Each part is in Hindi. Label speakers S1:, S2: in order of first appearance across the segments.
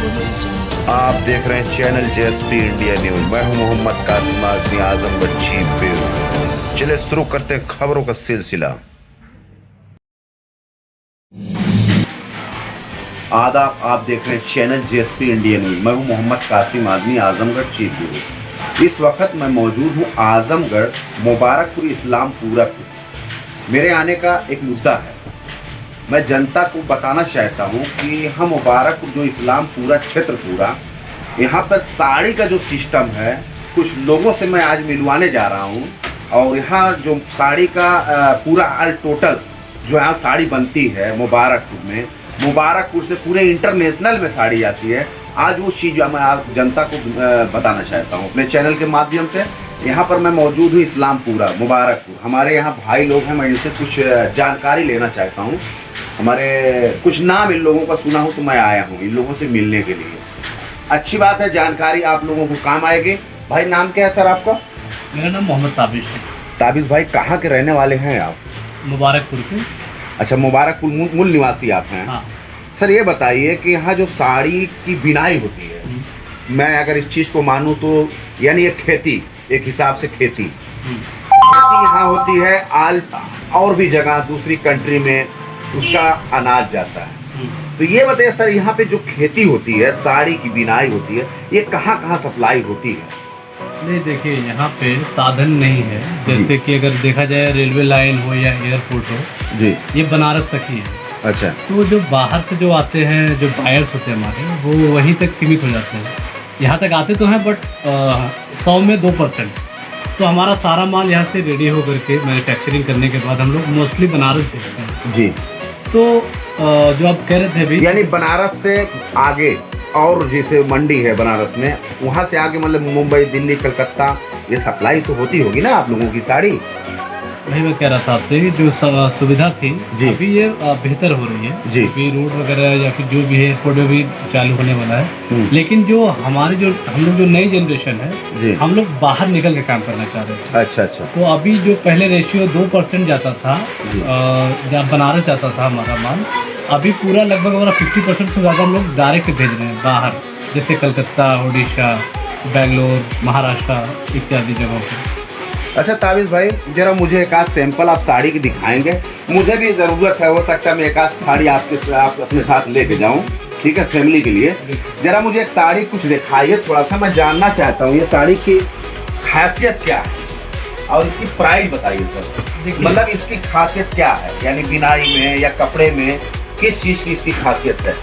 S1: आप देख रहे हैं चैनल जेएसपी इंडिया न्यूज। मैं हूं मोहम्मद कासिम आजमी, आजमगढ़ चीफ ब्यूरो। चले शुरू करते हैं खबरों का सिलसिला। आदाब, आप देख रहे हैं चैनल जेएसपी इंडिया न्यूज। मैं हूं मोहम्मद कासिम आजमी, आजमगढ़ चीफ ब्यूरो। इस वक्त मैं मौजूद हूं आजमगढ़ मुबारकपुर इस्लामपुरा पे। मेरे आने का एक मुद्दा है। मैं जनता को बताना चाहता हूँ कि हम मुबारकपुर जो इस्लामपुरा क्षेत्र पूरा, यहाँ पर साड़ी का जो सिस्टम है, कुछ लोगों से मैं आज मिलवाने जा रहा हूँ। और यहाँ जो साड़ी का पूरा ऑल टोटल जो यहाँ साड़ी बनती है मुबारकपुर में, मुबारकपुर से पूरे इंटरनेशनल में साड़ी आती है। आज वो चीज़ मैं आप जनता को बताना चाहता हूँ अपने चैनल के माध्यम से। यहाँ पर मैं मौजूद हूँ इस्लामपुरा मुबारकपुर। हमारे यहाँ भाई लोग हैं, मैं इनसे कुछ जानकारी लेना चाहता हूँ। हमारे कुछ नाम इन लोगों का सुना हूँ तो मैं आया हूँ इन लोगों से मिलने के लिए। अच्छी बात है, जानकारी आप लोगों को काम आएगी। भाई नाम क्या है सर आपका?
S2: मेरा नाम मोहम्मद ताबिश है।
S1: ताबिश भाई, कहाँ के रहने वाले हैं आप?
S2: मुबारकपुर के।
S1: अच्छा, मुबारकपुर मूल निवासी आप हैं?
S2: हाँ।
S1: सर ये बताइए कि यहाँ जो साड़ी की बिनाई होती है, मैं अगर इस चीज़ को मानूँ तो यानी ये खेती, एक हिसाब से खेती यहाँ होती है। और भी जगह दूसरी कंट्री में उसका अनाज जाता है। तो ये बताइए सर, यहाँ पे जो खेती होती है, साड़ी की बिनाई होती है, ये कहाँ कहाँ सप्लाई होती है?
S2: नहीं देखिए, यहाँ पे साधन नहीं है। जैसे कि अगर देखा जाए रेलवे लाइन हो या एयरपोर्ट हो
S1: जी, ये
S2: बनारस तक ही है।
S1: अच्छा।
S2: तो जो बाहर से जो आते हैं, जो बायर्स होते हैं हमारे, वो वहीं तक सीमित हो जाते हैं। यहाँ तक आते तो हैं बट 100 में 2%। तो हमारा सारा माल यहाँ से रेडी हो करके मैन्युफैक्चरिंग करने के बाद हम लोग मोस्टली बनारस भेजते हैं
S1: जी।
S2: तो जो आप कह रहे थे अभी,
S1: यानी बनारस से आगे और जैसे मंडी है बनारस में, वहाँ से आगे मतलब मुंबई, दिल्ली, कलकत्ता, ये सप्लाई तो होती होगी ना आप लोगों की साड़ी?
S2: वही मैं कह रहा था आपसे, जो सुविधा थी
S1: जी,
S2: अभी ये बेहतर हो रही है
S1: जी।
S2: अभी रोड वगैरह या फिर जो भी है एयरपोर्ट भी चालू होने वाला है। लेकिन जो हमारी जो हम लोग जो नई जनरेशन है
S1: जी,
S2: हम लोग बाहर निकल के काम करना चाह रहे थे।
S1: अच्छा अच्छा।
S2: तो अभी जो पहले रेशियो 2% जाता था, जब बनारस जाता था हमारा माल, अभी पूरा लगभग हमारा 50% से ज़्यादा हम लोग डायरेक्ट भेज रहे हैं बाहर, जैसे कलकत्ता, उड़ीसा, बेंगलोर, महाराष्ट्र इत्यादि जगहों पर।
S1: अच्छा ताबिश भाई, जरा मुझे एक आध सैंपल आप साड़ी की दिखाएंगे? मुझे भी ज़रूरत है, हो सकता है मैं एक आध साड़ी आप अपने साथ लेके जाऊं, ठीक है, फैमिली के लिए। जरा मुझे एक साड़ी कुछ दिखाइए, थोड़ा सा मैं जानना चाहता हूं ये साड़ी की खासियत क्या है और इसकी प्राइस बताइए सर। मतलब इसकी खासियत क्या है, यानी बिनाई में या कपड़े में किस चीज़ की इसकी खासियत है?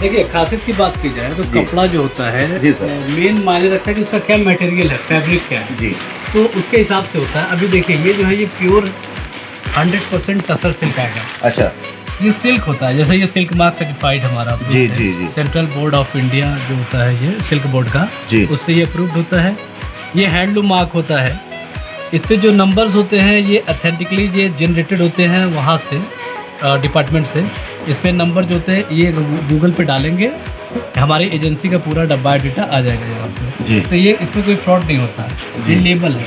S2: देखिए, खासियत की बात की जाए तो कपड़ा जो होता है मेन मायने रखता है कि उसका क्या मटेरियल है, फैब्रिक क्या है जी, तो उसके हिसाब से होता है। अभी देखिए, ये जो है ये प्योर 100% टसर सिल्क आएगा। अच्छा, ये सिल्क होता है, जैसे ये सिल्क मार्क सर्टिफाइड हमारा
S1: जी जी जी,
S2: सेंट्रल बोर्ड ऑफ इंडिया जो होता है ये सिल्क बोर्ड का जी, उससे ये अप्रूव्ड होता है। ये हैंडलूम मार्क होता है। इस पे जो नंबर्स होते हैं ये ऑथेंटिकली ये जनरेटेड होते हैं वहाँ से, डिपार्टमेंट से। इस पे नंबर जो होते हैं ये गूगल पे डालेंगे, हमारी एजेंसी का पूरा डब्बा डेटा आ जाएगा यहाँ पे। तो ये इसमें कोई फ्रॉड नहीं होता है, ये लेबल है।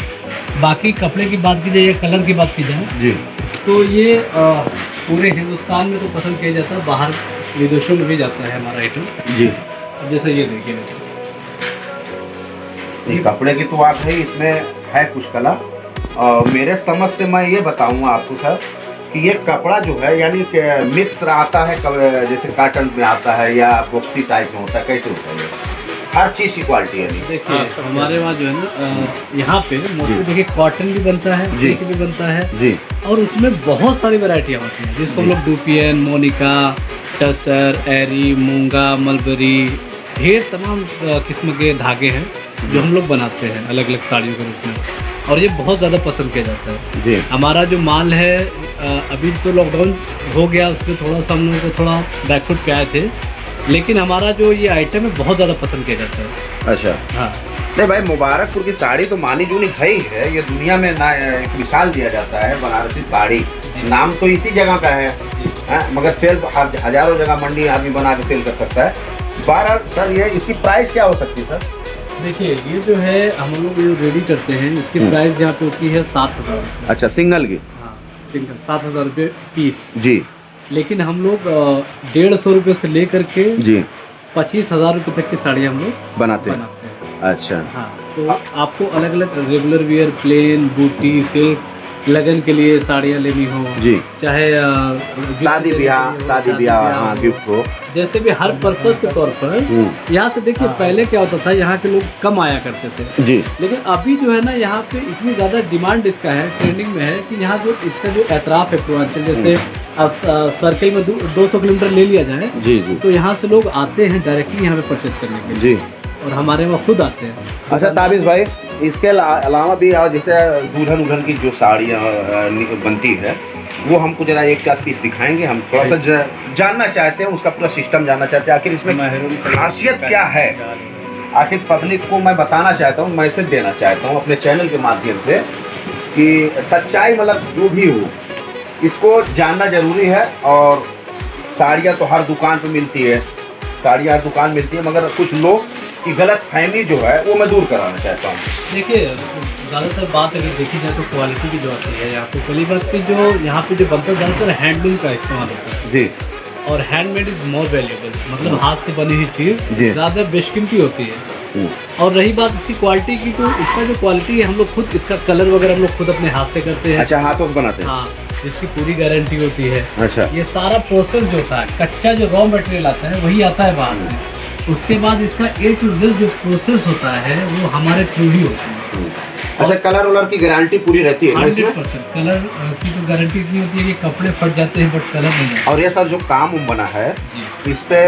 S2: बाकी कपड़े की बात की जाए या कलर की बात की जाए जी, तो ये पूरे हिंदुस्तान में तो पसंद किया जाता है, बाहर विदेशों में भी जाता है हमारा आइटम जी। जैसे ये देखिए,
S1: ये कपड़े की तो बात है, इसमें है कुछ कला। मेरे समझ से मैं ये बताऊँगा आपको सर कि ये कपड़ा जो है यानी मिक्स आता है, जैसे कॉटन में आता है या बॉक्सी टाइप में होता है, कैसे होता है? हर चीज़ की क्वालिटी है।
S2: देखिए हमारे वहाँ जो है ना, यहाँ पे मोस्टली देखिए कॉटन भी बनता है, सिल्क भी बनता है जी, और उसमें बहुत सारी वैरायटियाँ होती हैं, जिसको हम लोग डूपियन, मोनिका, टसर, एरी, मूंगा, मलबरी, ढेर तमाम किस्म के धागे हैं जो हम लोग बनाते हैं अलग अलग साड़ियों के रूप में, और ये बहुत ज़्यादा पसंद किया जाता है जी। हमारा जो माल है, अभी तो लॉकडाउन हो गया, उसमें थोड़ा सा हम लोगों को थोड़ा बैकफुट पे आए थे, लेकिन हमारा जो ये आइटम है बहुत ज़्यादा पसंद किया जाता है। अच्छा, हाँ।
S1: नहीं भाई, मुबारकपुर की साड़ी तो मानी जूनी है ही है, ये दुनिया में ना एक मिसाल दिया जाता है बनारसी साड़ी, नाम तो इसी जगह का है, मगर सेल हजारों जगह मंडी आदमी बना के सेल कर सकता है। बहरहाल सर, ये इसकी प्राइस क्या हो सकती है सर?
S2: देखिए, ये जो है हम लोग जो रेडी करते हैं, इसकी प्राइस यहाँ पे होती है 7,000।
S1: अच्छा, सिंगल की?
S2: हाँ, सिंगल 7,000 रुपये पीस
S1: जी।
S2: लेकिन हम लोग 150 रुपये से ले करके
S1: जी
S2: 25,000 रुपये तक की साड़ियाँ हम लोग
S1: बनाते हैं।
S2: हैं।
S1: अच्छा।
S2: हाँ, तो आपको अलग अलग रेगुलर वियर, प्लेन, बूटी, सिल्क, लगन के लिए साड़ियाँ लेनी हो
S1: जी,
S2: चाहे
S1: शादी ब्याह हाँ गिफ्ट हो,
S2: जैसे भी हर पर्पस के तौर पर यहाँ से देखिए पहले क्या होता था, यहाँ के लोग कम आया करते थे
S1: जी,
S2: लेकिन अभी जो है ना यहाँ पे इतनी ज़्यादा डिमांड इसका है, ट्रेंडिंग में है कि यहाँ जो इसका जो एतराफ़ है पूर्वांचल, जैसे अब सर्किल में 200 किलोमीटर ले लिया जाए
S1: जी जी,
S2: तो यहाँ से लोग आते हैं डायरेक्टली यहाँ पे परचेस करने के लिए
S1: जी।
S2: और हमारे वहाँ खुद आते हैं।
S1: अच्छा ताबिज़ भाई, इसके अलावा भी जैसे दुल्हन की जो साड़ियाँ बनती है वो हमको जरा एक आध पीस दिखाएंगे, हम थोड़ा सा जानना चाहते हैं, उसका पूरा सिस्टम जानना चाहते हैं, आखिर इसमें खासियत क्या है, आखिर पब्लिक को मैं बताना चाहता हूँ, मैसेज देना चाहता हूँ अपने चैनल के माध्यम से कि सच्चाई मतलब जो भी हो इसको जानना जरूरी है। और साड़ियाँ तो हर दुकान पे मिलती है, साड़ियाँ हर दुकान मिलती है, मगर कुछ लोग की गलत फहमी जो है वो मैं दूर कराना चाहता हूँ।
S2: देखिए ज़्यादातर बात अगर देखी जाए तो क्वालिटी की जो आती है यहाँ पे, पहली बात की जो यहाँ पे जो बनता है ज़्यादातर हैंडलूम का इस्तेमाल होता है
S1: जी,
S2: और हैंडमेड इज़ मोर वैल्यूएबल, मतलब हाथ से बनी हुई चीज़
S1: जी।
S2: ज़्यादा बेशकीमती होती है। और रही बात इसकी क्वालिटी की, तो इसका जो क्वालिटी है हम लोग खुद इसका कलर वगैरह हम लोग खुद अपने हाथ से करते हैं।
S1: अच्छा, हाथों से बनाते हैं?
S2: हाँ, जिसकी पूरी गारंटी होती है।
S1: अच्छा,
S2: ये सारा प्रोसेस जो होता है, कच्चा जो रॉ मटेरियल आता है वही आता है बाहर से, उसके बाद इसका A to Z जो प्रोसेस होता है वो हमारे थ्रू ही होता है।
S1: अच्छा, कलर वलर की गारंटी पूरी रहती है
S2: 100% कलर की तो गारंटी इतनी होती है कि कपड़े फट जाते हैं बट कलर नहीं जाता।
S1: और ये सब जो काम बना है
S2: जी।
S1: इस पे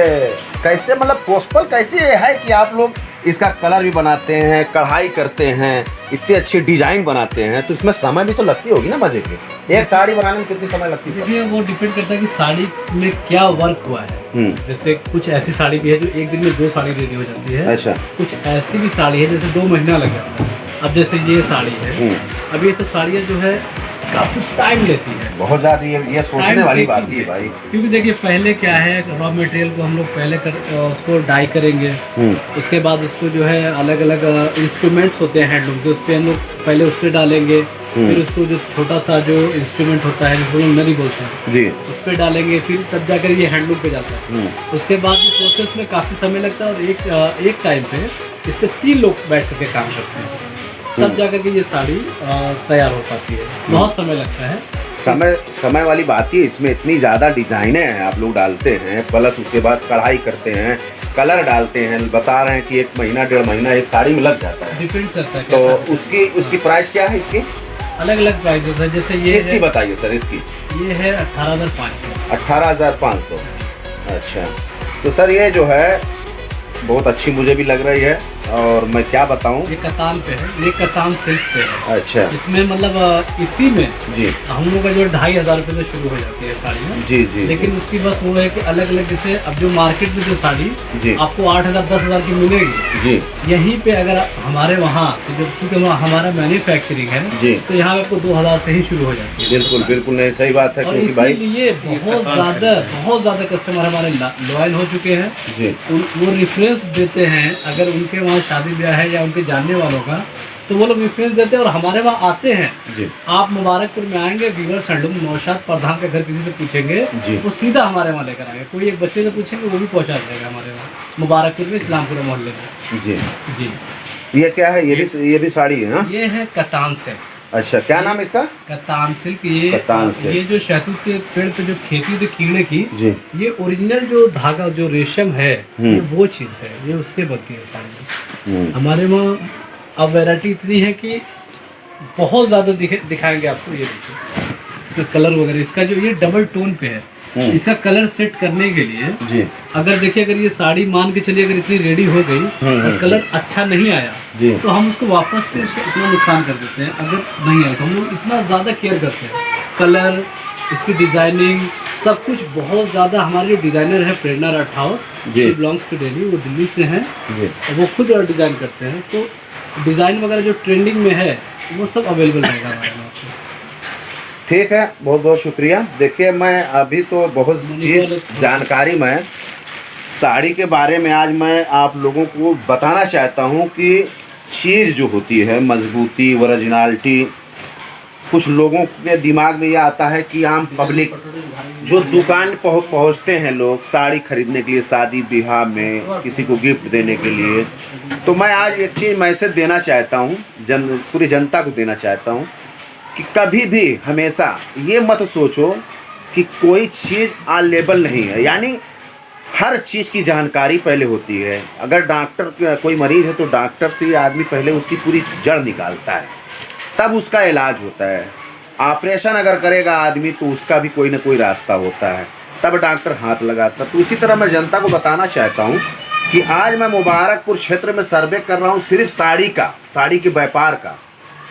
S1: कैसे मतलब पॉसिबल कैसे है कि आप लोग इसका कलर भी बनाते हैं, कढ़ाई करते हैं, इतनी अच्छी डिजाइन बनाते हैं, तो इसमें समय भी तो लगती होगी ना मजे की। एक साड़ी बनाने में कितनी समय लगती है?
S2: देखिए वो डिपेंड करता है कि साड़ी में क्या वर्क हुआ है। जैसे कुछ ऐसी साड़ी भी है जो एक दिन में 2 साड़ी रेडी हो जाती है।
S1: अच्छा।
S2: कुछ ऐसी भी साड़ी है जैसे 2 महीना लग जाता है। अब जैसे ये साड़ी है, अब ये सब साड़ियाँ जो है काफ़ी टाइम लेती है,
S1: बहुत ज़्यादा। ये सोचने वाली बात है भाई,
S2: क्योंकि देखिए पहले क्या है, रॉ मटेरियल को हम लोग पहले उसको डाई करेंगे, उसके बाद उसको जो है अलग अलग इंस्ट्रूमेंट्स होते हैं हैंडलूम के, उस पर हम लोग पहले उस पर डालेंगे, फिर उसको जो छोटा सा जो इंस्ट्रूमेंट होता है जिसको लोग नली बोलते हैं
S1: जी,
S2: उस पर डालेंगे, फिर तब जाकर ये हैंडलूम पे जाता है। उसके बाद इस प्रोसेस में काफ़ी समय लगता है और एक टाइम पे इस पर 3 लोग बैठ करके काम करते हैं, तब जाकर के ये साड़ी तैयार हो पाती है। बहुत समय लगता है।
S1: समय वाली बात ही, इसमें इतनी ज़्यादा डिजाइनें हैं आप लोग डालते हैं, प्लस उसके बाद कढ़ाई करते हैं, कलर डालते हैं, बता रहे हैं कि 1 महीना 1.5 महीना एक साड़ी में लग जाता है।
S2: डिपेंड करता है
S1: तो उसकी प्राइस क्या है? इसकी
S2: अलग अलग प्राइस होता है। जैसे ये
S1: इसकी बताइए सर। इसकी
S2: ये है 18,500।
S1: 18,500। अच्छा, तो सर ये जो है बहुत अच्छी मुझे भी लग रही है, और मैं क्या बताऊं,
S2: ये कतान पे है, ये कतान सिल्क पे है।
S1: अच्छा,
S2: इसमें मतलब इसी में
S1: जी
S2: हम लोग का जो 2,500 रुपये से शुरू हो जाती है साड़ियाँ।
S1: जी जी,
S2: लेकिन उसकी बस वो है कि अलग अलग, जैसे अब जो मार्केट में जो साड़ी
S1: जी
S2: आपको 8,000 10,000 की मिलेगी,
S1: जी,
S2: यहीं पे अगर हमारे वहाँ से जब चूँकि हमारा मैन्युफैक्चरिंग है
S1: जी,
S2: तो यहाँ आपको 2,000 से ही शुरू हो जाती है।
S1: बिल्कुल बिल्कुल नहीं, सही बात है,
S2: और
S1: क्योंकि भाई
S2: इसीलिए बहुत ज़्यादा कस्टमर हमारे लॉयल हो चुके हैं।
S1: जी,
S2: वो रेफरेंस देते हैं, अगर उनके वहाँ शादी ब्याह है या उनके जानने वालों का, तो वो लोग रेफरेंस देते हैं और हमारे वहाँ आते हैं
S1: जी।
S2: आप मुबारकपुर में आएंगे, वीवर्स हैंडलूम नौशाद प्रधान का घर किसी से पूछेंगे
S1: जी।
S2: वो सीधा हमारे वहाँ लेकर आएंगे, कोई एक बच्चे से पूछेंगे वो भी पहुँचा देगा हमारे वहाँ मुबारकपुर में, इस्लामपुर मोहल्ले में।
S1: जी
S2: जी।
S1: ये क्या है? ये भी साड़ी है ना?
S2: ये है कतान सिल्क।
S1: अच्छा, क्या नाम है इसका?
S2: कतान सिल्क।
S1: कतान सिल्क।
S2: ये जो शहतूत के पेड़ पे जो खेती होती है कीड़े की,
S1: जी,
S2: ये ओरिजिनल जो धागा जो रेशम है ये वो चीज़ है, ये उससे बनती है साड़ी। हमारे वहाँ अब वैरायटी इतनी है कि बहुत ज़्यादा दिखाएंगे आपको। ये देखिए इसका कलर वगैरह, इसका जो ये डबल टोन पे है, इसका कलर सेट करने के लिए
S1: जी,
S2: अगर देखिए, अगर ये साड़ी मान के चलिए अगर इतनी रेडी हो गई और कलर अच्छा नहीं आया
S1: जी,
S2: तो हम उसको वापस से इतना नुकसान कर देते हैं। अगर नहीं आया तो हम लोग इतना ज़्यादा केयर करते हैं, कलर, इसकी डिज़ाइनिंग, सब कुछ बहुत ज़्यादा। हमारे जो डिज़ाइनर है Prerna Rathore, she belongs to Delhi, वो दिल्ली से हैं और वो खुद डिज़ाइन करते हैं, तो डिज़ाइन वगैरह जो ट्रेंडिंग में है वो सब अवेलेबल रहेगा हमारे पास।
S1: ठीक है, बहुत बहुत शुक्रिया। देखिए, मैं अभी तो बहुत चीज़ जानकारी में साड़ी के बारे में आज मैं आप लोगों को बताना चाहता हूं कि चीज़ जो होती है, मजबूती, ओरिजिनलिटी, कुछ लोगों के दिमाग में ये आता है कि आम पब्लिक जो दुकान पहुंचते हैं लोग साड़ी खरीदने के लिए, शादी विवाह में किसी को गिफ्ट देने के लिए, तो मैं आज एक चीज़ मैसेज देना चाहता हूँ, पूरी जनता को देना चाहता हूँ कि कभी भी हमेशा ये मत सोचो कि कोई चीज़ अवेलेबल नहीं है। यानी हर चीज़ की जानकारी पहले होती है। अगर डॉक्टर कोई मरीज़ है तो डॉक्टर से आदमी पहले उसकी पूरी जड़ निकालता है, तब उसका इलाज होता है। ऑपरेशन अगर करेगा आदमी तो उसका भी कोई ना कोई रास्ता होता है, तब डॉक्टर हाथ लगाता है। तो इसी तरह मैं जनता को बताना चाहता हूँ कि आज मैं मुबारकपुर क्षेत्र में सर्वे कर रहा हूँ सिर्फ साड़ी के व्यापार का,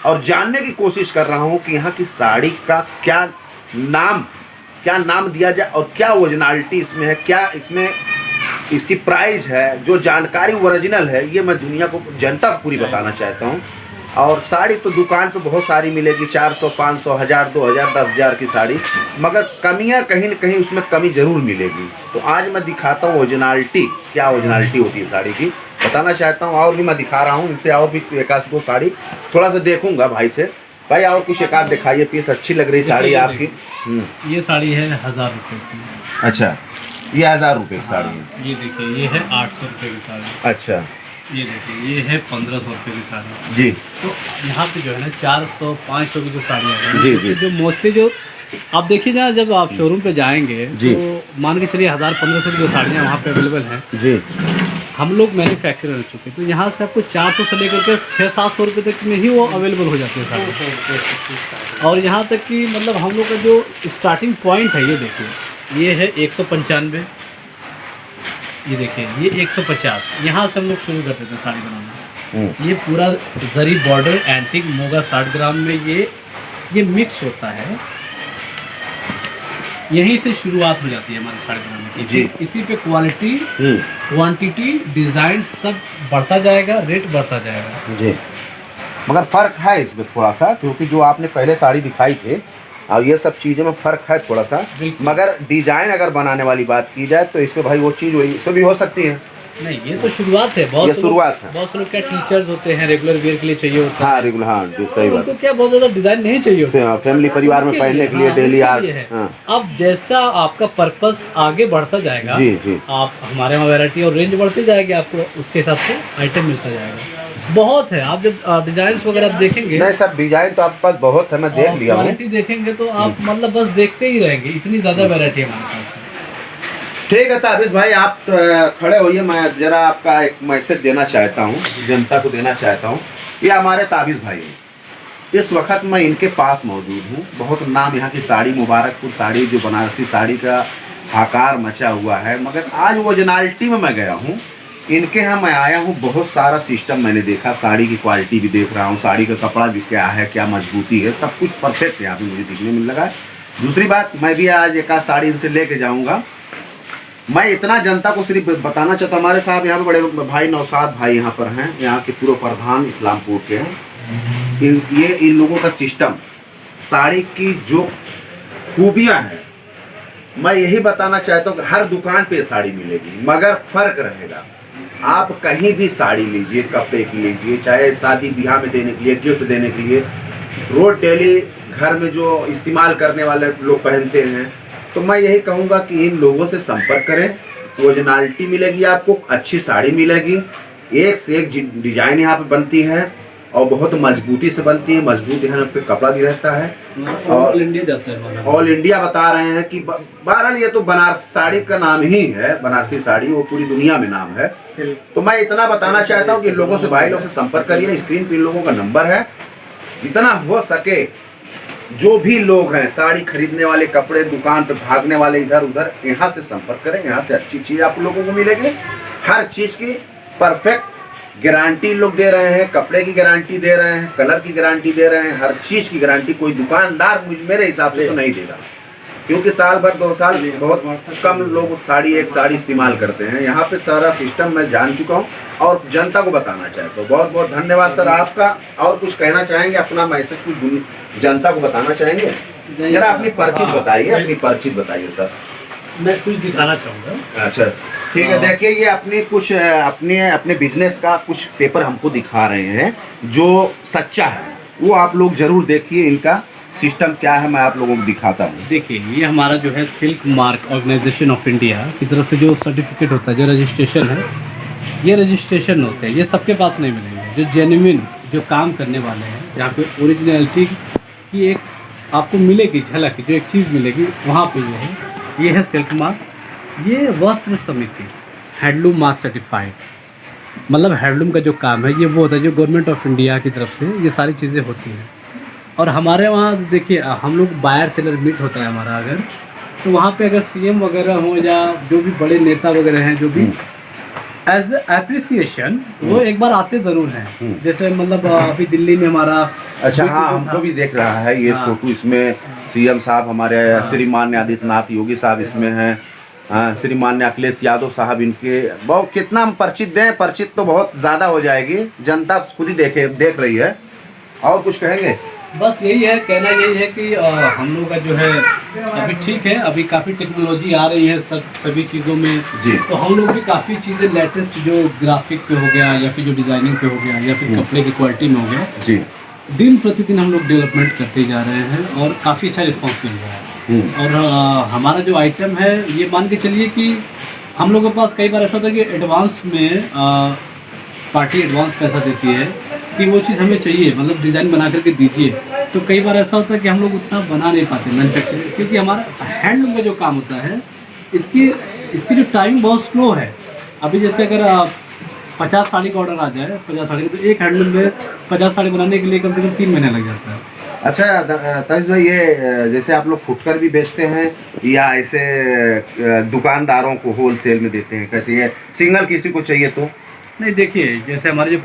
S1: और जानने की कोशिश कर रहा हूँ कि यहाँ की साड़ी का क्या नाम दिया जाए और क्या ओरिजिनलिटी इसमें है, क्या इसमें इसकी प्राइस है, जो जानकारी ओरिजिनल है, ये मैं दुनिया को, जनता को पूरी बताना चाहता हूँ। और साड़ी तो दुकान पे बहुत सारी मिलेगी, 400, 500, 1000, 2000, 10,000 की साड़ी, मगर कमियां कहीं न कहीं उसमें कमी ज़रूर मिलेगी। तो आज मैं दिखाता हूँ ओरिजिनलिटी, क्या ओरिजिनलिटी होती है साड़ी की, बताना चाहता हूँ। और भी मैं दिखा रहा हूँ इनसे, और भी एक आध दो साड़ी थोड़ा सा देखूंगा भाई से। भाई और कुछ एक आध दिखाइए, पीस अच्छी लग रही साड़ी आपकी।
S2: ये साड़ी है 1000 रुपये की।
S1: अच्छा, ये 1000 रुपये की साड़ी है।
S2: ये देखिए, ये है 800 रुपये की साड़ी।
S1: अच्छा,
S2: ये देखिए, ये है 1500 रुपये की साड़ी
S1: जी।
S2: तो यहाँ पे जो है ना 400, 500 की जो साड़ियाँ हैं,
S1: जी जी,
S2: जो मोस्टली जो आप देखिए ना, जब आप शोरूम पे जाएंगे तो मान के चलिए 1000-1500 की जो साड़ियाँ वहाँ पे अवेलेबल हैं
S1: जी,
S2: हम लोग मैन्युफैक्चरर हो चुके, तो यहाँ से आपको 400 से लेकर के 600-700 रुपये तक में ही वो अवेलेबल हो जाती है साड़ी। और यहाँ तक कि मतलब हम लोग का जो स्टार्टिंग पॉइंट है, ये देखिए, ये है 195, ये देखिए, ये 150, यहाँ से हम लोग शुरू कर देते हैं साड़ी बनाना। ये पूरा जरी बॉर्डर एंटिक मोगा 60 ग्राम में ये मिक्स होता है, यहीं से शुरुआत हो जाती है हमारी साड़ी बनाने की जी। इसी पे क्वालिटी, क्वांटिटी, डिज़ाइन सब बढ़ता जाएगा, रेट बढ़ता जाएगा
S1: जी। मगर फ़र्क है इसमें थोड़ा सा, क्योंकि जो आपने पहले साड़ी दिखाई थे और ये सब चीज़ों में फ़र्क है थोड़ा सा। मगर डिज़ाइन अगर बनाने वाली बात की जाए तो इसमें भाई वो चीज़ वही तो भी हो सकती है।
S2: नहीं, ये तो शुरुआत है। बहुत
S1: शुरुआत है।
S2: बहुत से लोग क्या टीचर्स होते हैं, रेगुलर वेयर के लिए चाहिए होता है।
S1: हाँ, रेगुलर, हाँ जी, सही बात।
S2: तो क्या बहुत ज़्यादा डिज़ाइन नहीं चाहिए होता,
S1: फैमिली परिवार में पहनने के लिए डेली आर्ट।
S2: अब जैसा आपका पर्पस आगे बढ़ता जाएगा
S1: जी जी,
S2: आप हमारे वहाँ वैरायटी और रेंज बढ़ती जाएगी, आपको उसके हिसाब से आइटम मिलता जाएगा। बहुत है, आप जब डिजाइन वगैरह देखेंगे।
S1: नहीं सर, डिजाइन तो आपके पास बहुत है, मैं देख लिया हूँ।
S2: क्वालिटी देखेंगे तो आप मतलब बस देखते ही रहेंगे, इतनी ज़्यादा वैरायटी है हमारे पास।
S1: ठीक है ताबिश भाई, आप खड़े होइए, मैं जरा आपका एक मैसेज देना चाहता हूँ, जनता को देना चाहता हूँ। ये हमारे ताबिश भाई हैं, इस वक्त मैं इनके पास मौजूद हूँ। बहुत नाम यहाँ की साड़ी, मुबारकपुर साड़ी, जो बनारसी साड़ी का हाकार मचा हुआ है, मगर आज ओरिजिनलिटी में मैं गया हूँ, इनके यहाँ मैं आया हूँ। बहुत सारा सिस्टम मैंने देखा, साड़ी की क्वालिटी भी देख रहा हूँ, साड़ी का कपड़ा भी क्या है, क्या मजबूती है, सब कुछ परफेक्ट यहाँ पे मुझे दिखने में लगा है। दूसरी बात, मैं भी आज एक आध साड़ी इनसे लेके जाऊँगा। मैं इतना जनता को सिर्फ बताना चाहता हूँ, हमारे साहब यहाँ पे बड़े भाई नौशाद भाई यहाँ पर हैं, यहाँ के पूर्व प्रधान इस्लामपुर के हैं। इन लोगों का सिस्टम, साड़ी की जो खूबियाँ हैं, मैं यही बताना चाहता हूँ कि हर दुकान पे साड़ी मिलेगी, मगर फ़र्क रहेगा। आप कहीं भी साड़ी लीजिए, कपड़े की लीजिए, चाहे शादी ब्याह में देने के लिए, गिफ्ट देने के लिए, रोज डेली घर में जो इस्तेमाल करने वाले लोग पहनते हैं, तो मैं यही कहूँगा कि इन लोगों से संपर्क करें। ओरिजिनलिटी मिलेगी आपको, अच्छी साड़ी मिलेगी, एक से एक डिजाइन यहाँ पे बनती है और बहुत मजबूती से बनती है। मजबूत यहाँ पे कपड़ा भी रहता है,
S2: ऑल इंडिया जाता है,
S1: ऑल इंडिया बता रहे हैं कि बहरहाल ये तो बनारस साड़ी का नाम ही है, बनारसी साड़ी, वो पूरी दुनिया में नाम है। तो मैं इतना बताना चाहता हूँ कि लोगों से, भाई लोग से संपर्क करिए। स्क्रीन पर लोगों का नंबर है, जितना हो सके जो भी लोग हैं साड़ी खरीदने वाले, कपड़े दुकान पे भागने वाले, इधर उधर, यहाँ से संपर्क करें। यहाँ से अच्छी चीज़ आप लोगों को मिलेगी, हर चीज़ की परफेक्ट गारंटी लोग दे रहे हैं, कपड़े की गारंटी दे रहे हैं, कलर की गारंटी दे रहे हैं, हर चीज़ की गारंटी कोई दुकानदार मेरे हिसाब से तो नहीं देगा, क्योंकि साल भर 2 साल बहुत कम लोग एक साड़ी इस्तेमाल करते हैं। यहाँ पे सारा सिस्टम मैं जान चुका हूँ और जनता को बताना चाहता हूँ। बहुत बहुत धन्यवाद सर आपका। और कुछ कहना चाहेंगे, अपना मैसेज कुछ जनता को बताना चाहेंगे? जरा अपनी परिचित बताइए, अपनी परिचित बताइए सर।
S2: मैं कुछ दिखाना चाहूँगा।
S1: अच्छा ठीक है, देखिए ये अपनी कुछ अपने बिजनेस का कुछ पेपर हमको दिखा रहे हैं जो सच्चा है, वो आप लोग जरूर देखिए इनका। सिस्टम क्या है मैं आप लोगों को दिखाता हूँ।
S2: देखिए ये हमारा जो है silk mark organisation of India की तरफ से जो सर्टिफिकेट होता है, जो रजिस्ट्रेशन है, ये रजिस्ट्रेशन होते हैं, ये सबके पास नहीं मिलेंगे। जो जेन्युइन जो काम करने वाले हैं, जहाँ पे ओरिजिनलिटी की एक आपको मिलेगी झलक, जो एक चीज़ मिलेगी वहाँ पे ये है सिल्क मार्क। ये वस्त्र समिति हैंडलूम मार्क सर्टिफाइड, मतलब हैंडलूम का जो काम है ये वो होता है जो गवर्नमेंट ऑफ इंडिया की तरफ से ये सारी चीज़ें होती हैं। और हमारे वहाँ देखिए हम लोग बायर सेलर मीट होता है हमारा, अगर तो वहाँ पे अगर सीएम वगैरह हो या जो भी बड़े नेता वगैरह हैं, जो भी एज एप्रिसिएशन वो एक बार आते ज़रूर हैं। जैसे मतलब अभी दिल्ली में हमारा
S1: अच्छा हाँ, हमको भी देख रहा है ये
S2: हाँ।
S1: फोटो, इसमें सीएम साहब हमारे श्रीमान आदित्यनाथ योगी साहब इसमें हैं, हाँ, श्रीमान अखिलेश यादव साहब, इनके बहुत कितना हम परिचित दें, परिचित तो बहुत ज़्यादा हो जाएगी, जनता खुद ही देख रही है। और कुछ कहेंगे?
S2: बस यही है, कहना यही है कि हम लोग का जो है अभी ठीक है, अभी काफ़ी टेक्नोलॉजी आ रही है सभी चीज़ों में
S1: जी।
S2: तो हम लोग भी काफ़ी चीज़ें लेटेस्ट जो ग्राफिक पे हो गया या फिर जो डिज़ाइनिंग पे हो गया या फिर कपड़े की क्वालिटी में हो गया
S1: जी,
S2: दिन प्रतिदिन हम लोग डेवलपमेंट करते जा रहे हैं और काफ़ी अच्छा रिस्पॉन्स मिल रहा है। और हमारा जो आइटम है ये मान के चलिए कि हम लोगों के पास कई बार ऐसा होता है कि एडवांस में पार्टी एडवांस पैसा देती है कि वो चीज़ हमें चाहिए, मतलब डिज़ाइन बना करके दीजिए। तो कई बार ऐसा होता है कि हम लोग उतना बना नहीं पाते मैन्युफैक्चरिंग, क्योंकि हमारा हैंडलूम का जो काम होता है इसकी जो टाइम बहुत स्लो है। अभी जैसे अगर 50 साड़ी का ऑर्डर आ जाए, 50 साड़ी तो एक हैंडलूम में 50 साड़ी बनाने के लिए कम से कम 3 महीने लग जाता है।
S1: अच्छा तज भाई, ये जैसे आप लोग फुटकर भी बेचते हैं या ऐसे दुकानदारों को होलसेल में देते हैं, कैसे ये सिंगल किसी को चाहिए तो?
S2: नहीं देखिए, जैसे हमारे जो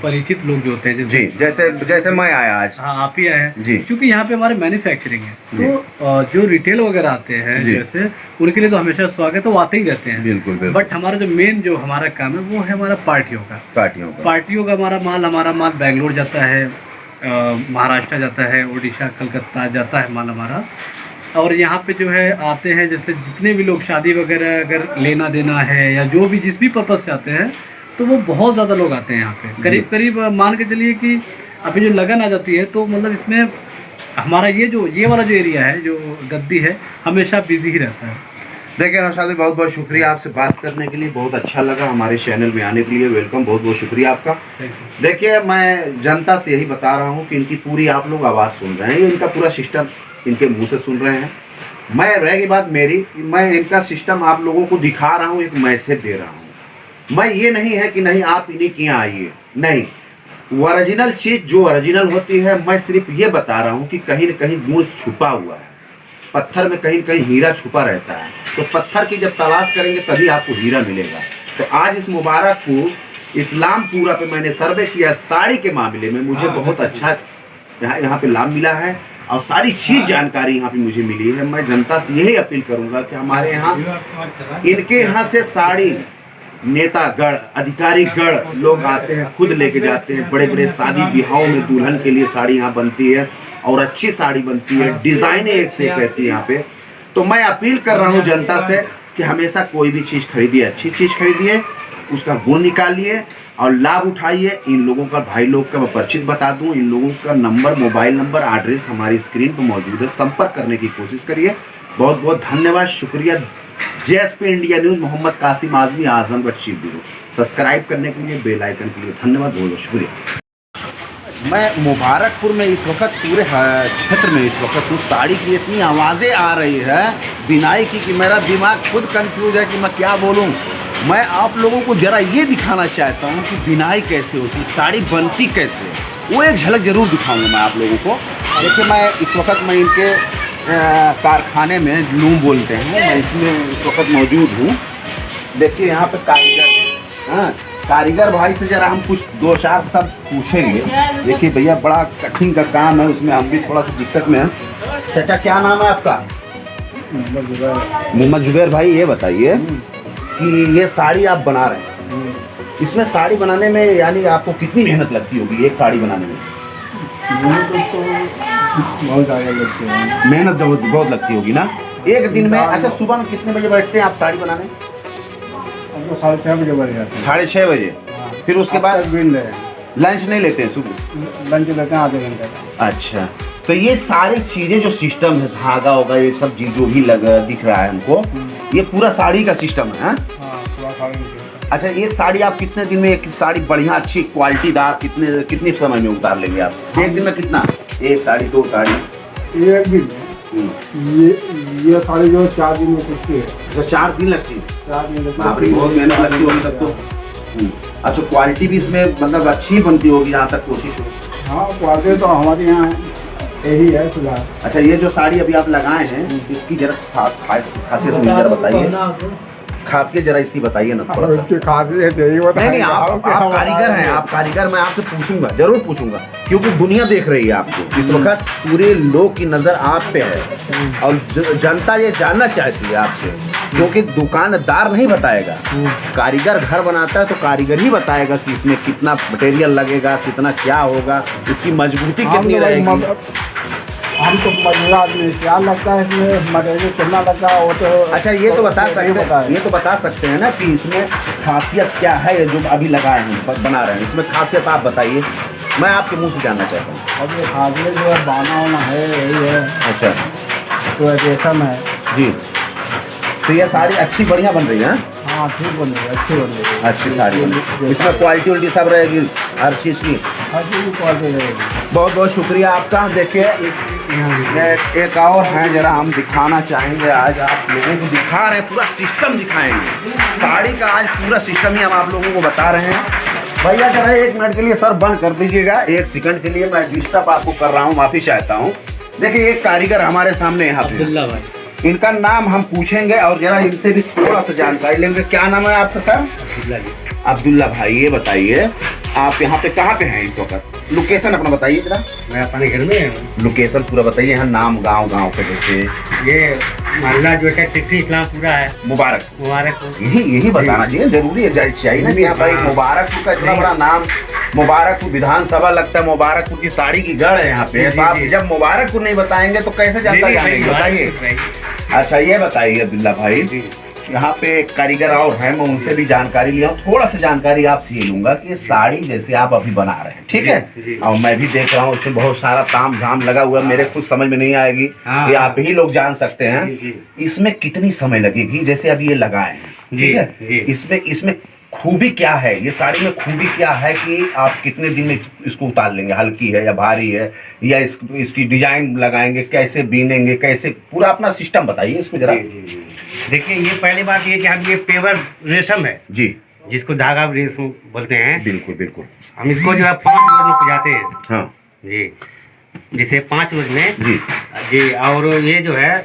S2: परिचित लोग जो होते हैं,
S1: जी, जैसे मैं आया आज,
S2: हाँ आप ही आए हैं
S1: जी,
S2: क्योंकि यहाँ पे हमारे मैन्युफैक्चरिंग है तो जो रिटेल वगैरह आते हैं जैसे उनके लिए तो हमेशा स्वागत है, वो आते ही रहते हैं।
S1: बिल्कुल, बिल्कुल।
S2: बट हमारा जो मेन जो हमारा काम है वो है हमारा पार्टियों का हमारा माल बेंगलोर जाता है, महाराष्ट्र जाता है, उड़ीसा, कलकत्ता जाता है माल हमारा। और यहाँ पे जो है आते हैं, जैसे जितने भी लोग शादी वगैरह अगर लेना देना है या जो भी जिस भी पर्पज़ से आते हैं तो वो बहुत ज़्यादा लोग आते हैं यहाँ पे। करीब मान के चलिए कि अभी जो लगन आ जाती है तो मतलब इसमें हमारा ये वाला जो एरिया है, जो गद्दी है, हमेशा बिजी ही रहता है।
S1: देखिए नौशाद भाई, बहुत बहुत शुक्रिया आपसे बात करने के लिए, बहुत अच्छा लगा हमारे चैनल में आने के लिए, वेलकम, बहुत बहुत शुक्रिया आपका। देखिए मैं जनता से यही बता रहा हूँ कि इनकी पूरी आप लोग आवाज़ सुन रहे हैं, ये इनका पूरा सिस्टम इनके मुँह से सुन रहे हैं। मैं रहेगी बात मेरी, मैं इनका सिस्टम आप लोगों को दिखा रहा हूँ, एक मैसेज दे रहा हूँ। मैं ये नहीं है कि नहीं आप इन्हीं के यहाँ आइए, नहीं, ओरिजिनल चीज़ जो ओरिजिनल होती है, मैं सिर्फ ये बता रहा हूँ कि कहीं न कहीं गुण छुपा हुआ है, पत्थर में कहीं न कहीं हीरा छुपा रहता है। तो पत्थर की जब तलाश करेंगे तभी आपको हीरा मिलेगा। तो आज इस मुबारकपुर इस्लामपुरा पे मैंने सर्वे किया, साड़ी के मामले में मुझे बहुत अच्छा यहाँ पे लाभ मिला है और सारी चीज़ जानकारी यहाँ पे मुझे मिली है। मैं जनता से यही अपील करूँगा कि हमारे यहाँ इनके यहाँ से साड़ी नेतागढ़, अधिकारीगढ़ लोग आते हैं, खुद लेके जाते हैं। बड़े बड़े शादी ब्याहों में दुल्हन के लिए साड़ी यहाँ बनती है और अच्छी साड़ी बनती है, डिज़ाइनें एक से एक रहती है यहाँ पे। तो मैं अपील कर रहा हूँ जनता से कि हमेशा कोई भी चीज़ खरीदिए, अच्छी चीज़ खरीदिए, उसका गुण निकालिए और लाभ उठाइए। इन लोगों का, भाई लोग का मैं परिचित बता दूँ, इन लोगों का नंबर, मोबाइल नंबर, एड्रेस हमारी स्क्रीन पर मौजूद है, संपर्क करने की कोशिश करिए। बहुत बहुत धन्यवाद, शुक्रिया। JSP India news, Mohammad Kasim Azmi, Azamgarh chief bureau. Subscribe करने के लिए, बेल आइकन के लिए धन्यवाद, बहुत बहुत शुक्रिया। मैं मुबारकपुर में इस वक्त पूरे क्षेत्र में इस वक्त हूँ, साड़ी की इतनी आवाज़ें आ रही है बिनाई की कि मेरा दिमाग खुद कंफ्यूज है कि मैं क्या बोलूँ। मैं आप लोगों को ज़रा ये दिखाना चाहता हूँ कि बिनाई कैसे होती, साड़ी बनती कैसे, वो एक झलक ज़रूर दिखाऊँगा मैं आप लोगों को। देखिए मैं इस वक्त मैं इनके कारखाने में, लूम बोलते हैं, मैं इसमें इस वक्त मौजूद हूँ। देखिए यहाँ पे कारीगर, हाँ, कारीगर भाई से ज़रा हम कुछ 2-4 सब पूछेंगे। देखिए भैया, बड़ा कठिन का काम है, उसमें हम भी थोड़ा सा दिक्कत में हैं। चाचा क्या नाम है आपका? मोहम्मद जुबैर। भाई ये बताइए कि ये साड़ी आप बना रहे हैं, इसमें साड़ी बनाने में यानी आपको कितनी मेहनत लगती होगी एक साड़ी बनाने में?
S3: बहुत ज़्यादा लगती है,
S1: मेहनत बहुत लगती होगी ना एक दिन में। अच्छा, सुबह में कितने बजे बैठते हैं आप साड़ी बनाने?
S3: अब तो 6:30 बजे बैठ जाते हैं।
S1: 6:30 बजे। फिर उसके बाद
S3: बिल है,
S1: लंच नहीं लेते हैं? सुबह
S3: लंच लेते हैं आधे घंटे का।
S1: अच्छा, तो ये सारी चीजें जो सिस्टम है, धागा होगा, ये सब चीज जो भी दिख रहा है हमको, ये पूरा साड़ी का सिस्टम है।
S3: हाँ, पूरा साड़ी में।
S1: अच्छा, ये साड़ी आप कितने दिन में, एक साड़ी बढ़िया अच्छी क्वालिटीदार कितने समय में उतार लेंगे आप? एक दिन में कितना? एक साड़ी, दो साड़ी?
S3: एक दिन ये साड़ी जो 4 दिन में सीखती है।
S1: अच्छा, 4 दिन लगती है?
S3: 4 दिन
S1: बाप रे, बहुत मेहनत लगती होगी तब तो। अच्छा, क्वालिटी भी इसमें मतलब अच्छी बनती होगी जहाँ तक कोशिश हो?
S3: हाँ, क्वालिटी तो हमारे यहाँ यही है फिलहाल।
S1: अच्छा, ये जो साड़ी अभी आप लगाए हैं, इसकी जरा खासियत मुझे जरा बताइए। खासियत जरा इसकी बताइए ना थोड़ा सा। नहीं, आप कारीगर हैं, आप कारीगर, मैं आपसे पूछूंगा, जरूर पूछूंगा, क्योंकि दुनिया देख रही है आपको इस वक्त, पूरे लोग की नजर आप पे है और जनता ये जानना चाहती है आपसे, क्योंकि दुकानदार नहीं बताएगा, कारीगर घर बनाता है तो कारीगर ही बताएगा कि इसमें कितना मटेरियल लगेगा, कितना क्या होगा, इसकी मजबूती कितनी रहेगी।
S3: हम तो मजदूर आदमी, क्या लगता है इसमें मटेरियल कितना लगता है वो तो।
S1: अच्छा, ये तो बता सकते हैं ना कि इसमें खासियत क्या है जो अभी लगाए हैं, बना रहे हैं, इसमें खासियत आप बताइए, मैं आपके मुंह से जानना चाहता हूँ।
S3: अब ये खासियत जो है बाना वाना है, यही है।
S1: अच्छा,
S3: तो रेशम है
S1: जी। तो ये साड़ी अच्छी बढ़िया बन रही है?
S3: हाँ, ठीक बन रही है, अच्छी बन रही है,
S1: अच्छी साड़ी बन रही है। इसमें क्वालिटी उल्टी सब रहेगी हर चीज़ की?
S3: हर चीज़ की क्वालिटी रहेगी।
S1: बहुत बहुत शुक्रिया आपका। देखिए, एक और है, जरा हम दिखाना चाहेंगे, आज आप लोगों को दिखा रहे हैं, पूरा सिस्टम दिखाएंगे साड़ी का, आज पूरा सिस्टम ही हम आप लोगों को बता रहे हैं। भैया जरा 1 मिनट के लिए सर बंद कर दीजिएगा, 1 सेकंड के लिए मैं डिस्टर्ब आपको कर रहा हूँ, माफ़ी चाहता हूँ। देखिए, एक कारीगर हमारे सामने यहाँ पे,
S2: अब्दुल्ला भाई,
S1: इनका नाम हम पूछेंगे और जरा इनसे भी थोड़ा सा जानकारी लेंगे। क्या नाम है आपका सर?
S2: अब्दुल्ला जी।
S1: अब्दुल्ला भाई, ये बताइए आप यहाँ पे कहाँ पे हैं इस वक्त? लोकेशन अपना बताइए जरा।
S3: मैं अपने घर में हूँ।
S1: लोकेशन पूरा बताइए, यहाँ नाम गांव के जैसे
S3: ये मोहल्ला जो है टिक्की इस्लामपुरा है।
S1: मुबारक यही बताना चाहिए, जरूरी है, चाहिए ना कि यहाँ पर मुबारकपुर का इतना बड़ा नाम, मुबारकपुर विधानसभा लगता है, मुबारकपुर की साड़ी की गढ़ है यहाँ पे, तो आप जब मुबारकपुर नहीं बताएंगे तो कैसे जनता जानेगी, बताइए। अच्छा, ये बताइए अब्दुल्ला भाई, यहाँ पे कारीगर और हैं, मैं उनसे भी जानकारी लिया हूँ, थोड़ा सा जानकारी आपसे ये लूंगा कि ये साड़ी जैसे आप अभी बना रहे हैं, ठीक है, और मैं भी देख रहा हूँ उसमें बहुत सारा ताम झाम लगा हुआ है, मेरे खुद समझ में नहीं आएगी, ये आप ही लोग जान सकते हैं। इसमें कितनी समय लगेगी जैसे अभी ये लगाए हैं, ठीक है, इसमें खूबी क्या है, ये साड़ी में खूबी क्या है कि आप कितने दिन में इसको उतार लेंगे? हल्की है या भारी है, या इसकी डिजाइन लगाएंगे, कैसे बीनेंगे, कैसे, पूरा अपना सिस्टम बताइए इसमें जरा।
S4: देखिए, ये पहली बात ये कि हम ये पेवर रेशम है
S1: जी,
S4: जिसको धागा रेशम बोलते हैं।
S1: बिल्कुल।
S4: हम इसको जो है 5 रोज में पिजाते हैं।
S1: हाँ
S4: जी, जैसे 5 रोज में
S1: जी।
S4: और ये जो है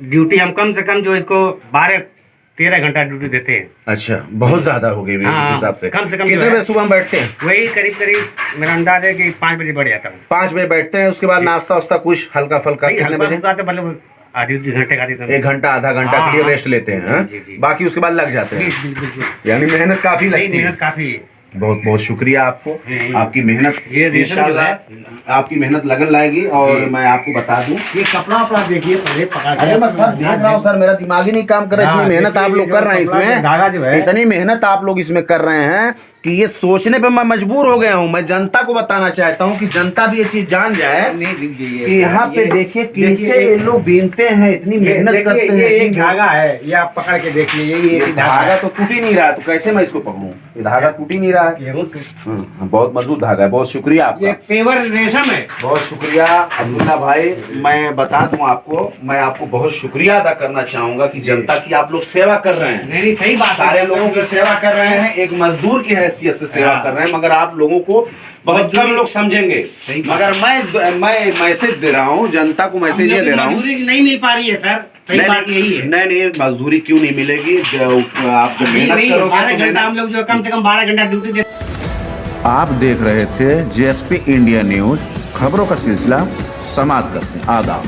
S4: ड्यूटी हम कम से कम जो इसको 12-13 घंटा ड्यूटी देते हैं।
S1: अच्छा, बहुत ज्यादा हो गई मेरे हिसाब से।
S4: कम से कम
S1: कितने बजे सुबह बैठते हैं?
S4: वही करीब मेरा अंदाज है कि 5 बजे बढ़ जाता हूँ।
S1: 5 बजे बैठते हैं, उसके बाद नाश्ता वास्ता कुछ हल्का फल्का कितने बजे?
S4: मतलब आधी घंटे का
S1: 1 घंटा आधा घंटा के लिए रेस्ट लेते हैं, बाकी उसके बाद लग जाते हैं, यानी मेहनत काफी लगती है।
S4: मेहनत काफी है।
S1: बहुत बहुत शुक्रिया आपको, आपकी मेहनत,
S4: ये
S1: इंशाल्लाह आपकी मेहनत लगन लाएगी। और मैं आपको बता दूं,
S4: ये कपड़ा अपना देखिए, पहले पकड़,
S1: अरे मैं सब देख रहा हूँ सर, मेरा दिमाग ही नहीं काम कर रहा, इतनी मेहनत आप लोग कर रहे हैं इसमें, इतनी मेहनत आप लोग इसमें कर रहे हैं कि ये सोचने पे मैं मजबूर हो गया हूँ। मैं जनता को बताना चाहता हूँ कि जनता भी ये चीज जान जाए कि यहाँ पे देखिए कैसे ये लोग बीनते हैं, इतनी मेहनत करते हैं।
S4: ये धागा है, ये आप पकड़ के देखिए, ये
S1: धागा तो टूट ही नहीं रहा, तो कैसे मैं इसको पकड़ूं? ये धागा टूट ही नहीं रहा है, बहुत मजबूत धागा है। बहुत शुक्रिया आपका,
S4: ये पेवर रेशम है।
S1: बहुत शुक्रिया अब्दुल्ला भाई। मैं बता दूं आपको, मैं आपको बहुत शुक्रिया अदा करना चाहूंगा कि जनता की आप लोग सेवा कर रहे हैं।
S4: नहीं, सही बात,
S1: सारे लोगों की सेवा कर रहे हैं, एक मजदूर की हैसियत से सेवा कर रहे हैं, मगर आप लोगों को बहुत कम लोग समझेंगे। मगर मैं मैसेज दे रहा हूँ जनता को, मैसेज ये दे रहा हूँ,
S4: नहीं मिल पा रही है सर, सही बात यही है।
S1: नहीं, मजदूरी क्यों नहीं मिलेगी? आप जो मेहनत करोगे,
S4: 12 घंटा हम लोग जो कम से कम 12 घंटा ड्यूटी दे।
S1: आप देख रहे थे जेएसपी इंडिया न्यूज, खबरों का सिलसिला समाप्त करते हैं। आदाब।